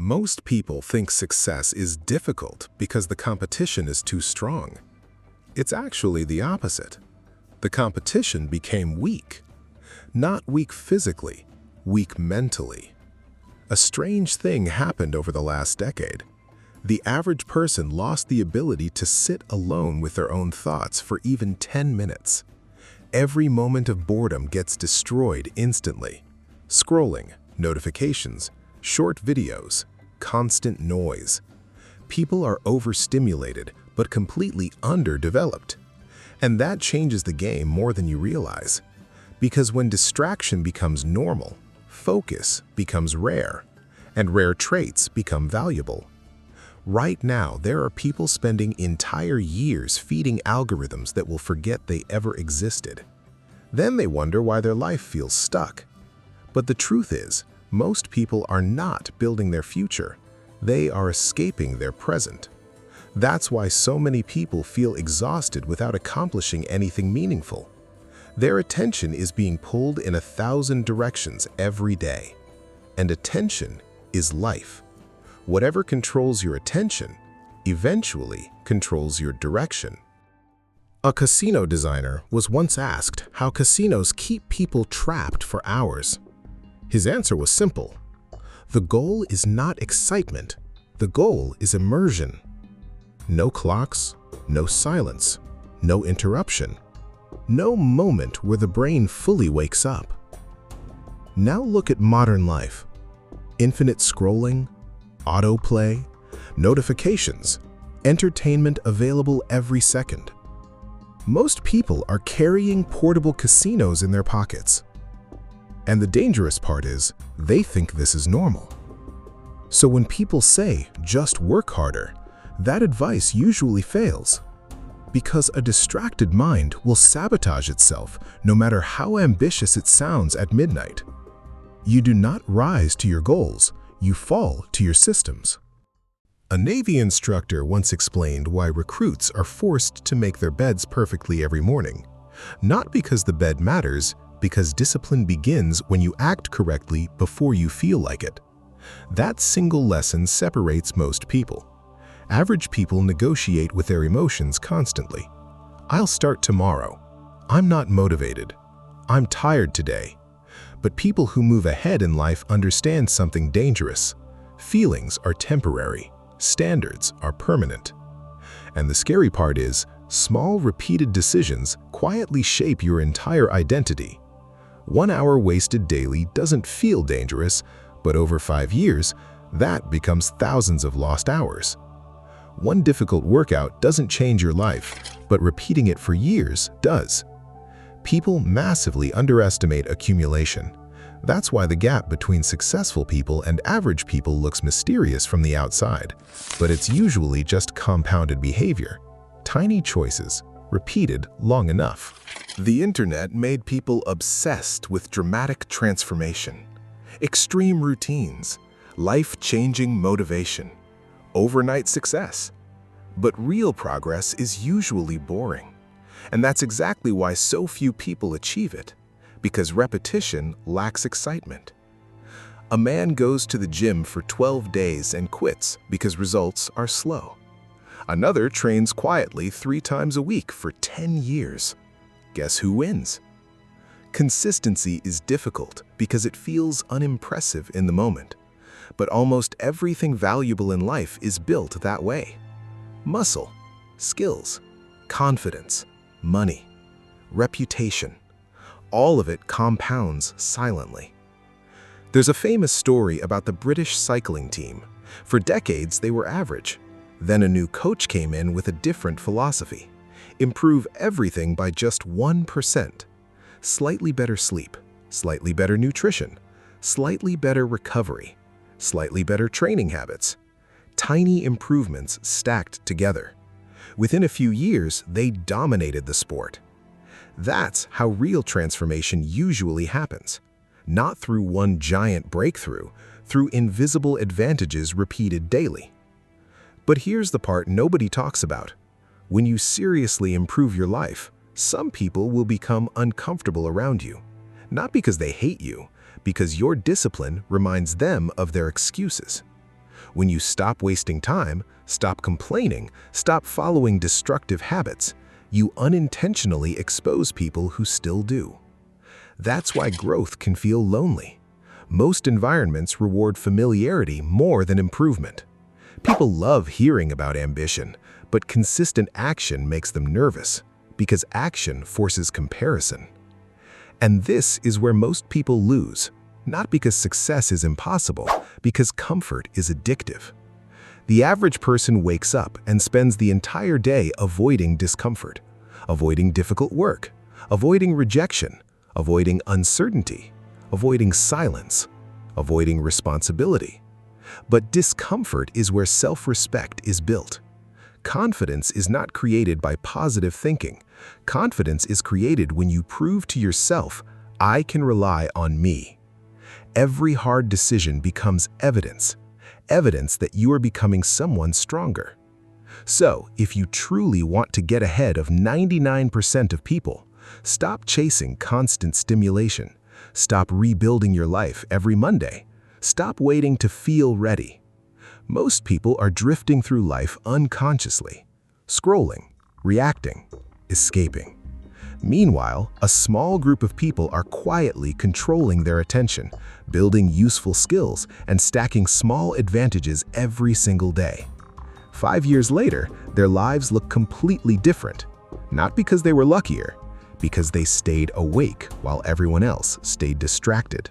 Most people think success is difficult because the competition is too strong. It's actually the opposite. The competition became weak. Not weak physically, weak mentally. A strange thing happened over the last decade. The average person lost the ability to sit alone with their own thoughts for even 10 minutes. Every moment of boredom gets destroyed instantly. Scrolling, notifications, short videos, constant noise. People are overstimulated but completely underdeveloped. And that changes the game more than you realize. Because when distraction becomes normal, focus becomes rare, and rare traits become valuable. Right now, there are people spending entire years feeding algorithms that will forget they ever existed. Then they wonder why their life feels stuck. But the truth is, most people are not building their future. They are escaping their present. That's why so many people feel exhausted without accomplishing anything meaningful. Their attention is being pulled in 1,000 directions every day. And attention is life. Whatever controls your attention eventually controls your direction. A casino designer was once asked how casinos keep people trapped for hours. His answer was simple. The goal is not excitement. The goal is immersion. No clocks, no silence, no interruption, no moment where the brain fully wakes up. Now look at modern life. Infinite scrolling, autoplay, notifications, entertainment available every second. Most people are carrying portable casinos in their pockets. And the dangerous part is, they think this is normal. So when people say, just work harder, that advice usually fails. Because a distracted mind will sabotage itself no matter how ambitious it sounds at midnight. You do not rise to your goals, you fall to your systems. A Navy instructor once explained why recruits are forced to make their beds perfectly every morning. Not because the bed matters, because discipline begins when you act correctly before you feel like it. That single lesson separates most people. Average people negotiate with their emotions constantly. I'll start tomorrow. I'm not motivated. I'm tired today. But people who move ahead in life understand something dangerous. Feelings are temporary. Standards are permanent. And the scary part is, small repeated decisions quietly shape your entire identity. 1 hour wasted daily doesn't feel dangerous, but over 5 years, that becomes thousands of lost hours. One difficult workout doesn't change your life, but repeating it for years does. People massively underestimate accumulation. That's why the gap between successful people and average people looks mysterious from the outside, but it's usually just compounded behavior, tiny choices, repeated long enough. The internet made people obsessed with dramatic transformation, extreme routines, life-changing motivation, overnight success. But real progress is usually boring. And that's exactly why so few people achieve it, because repetition lacks excitement. A man goes to the gym for 12 days and quits because results are slow. Another trains quietly 3 times a week for 10 years. Guess who wins? Consistency is difficult because it feels unimpressive in the moment. But almost everything valuable in life is built that way. Muscle, skills, confidence, money, reputation. All of it compounds silently. There's a famous story about the British cycling team. For decades, they were average. Then a new coach came in with a different philosophy. Improve everything by just 1%. Slightly better sleep, slightly better nutrition, slightly better recovery, slightly better training habits. Tiny improvements stacked together. Within a few years, they dominated the sport. That's how real transformation usually happens. Not through one giant breakthrough, through invisible advantages repeated daily. But here's the part nobody talks about. When you seriously improve your life, some people will become uncomfortable around you. Not because they hate you, because your discipline reminds them of their excuses. When you stop wasting time, stop complaining, stop following destructive habits, you unintentionally expose people who still do. That's why growth can feel lonely. Most environments reward familiarity more than improvement. People love hearing about ambition, but consistent action makes them nervous, because action forces comparison. And this is where most people lose, not because success is impossible, because comfort is addictive. The average person wakes up and spends the entire day avoiding discomfort, avoiding difficult work, avoiding rejection, avoiding uncertainty, avoiding silence, avoiding responsibility. But discomfort is where self-respect is built. Confidence is not created by positive thinking. Confidence is created when you prove to yourself, I can rely on me. Every hard decision becomes evidence that you are becoming someone stronger. So, if you truly want to get ahead of 99% of people, stop chasing constant stimulation. Stop rebuilding your life every Monday. Stop waiting to feel ready. Most people are drifting through life unconsciously, scrolling, reacting, escaping. Meanwhile, a small group of people are quietly controlling their attention, building useful skills, and stacking small advantages every single day. 5 years later, their lives look completely different, not because they were luckier, because they stayed awake while everyone else stayed distracted.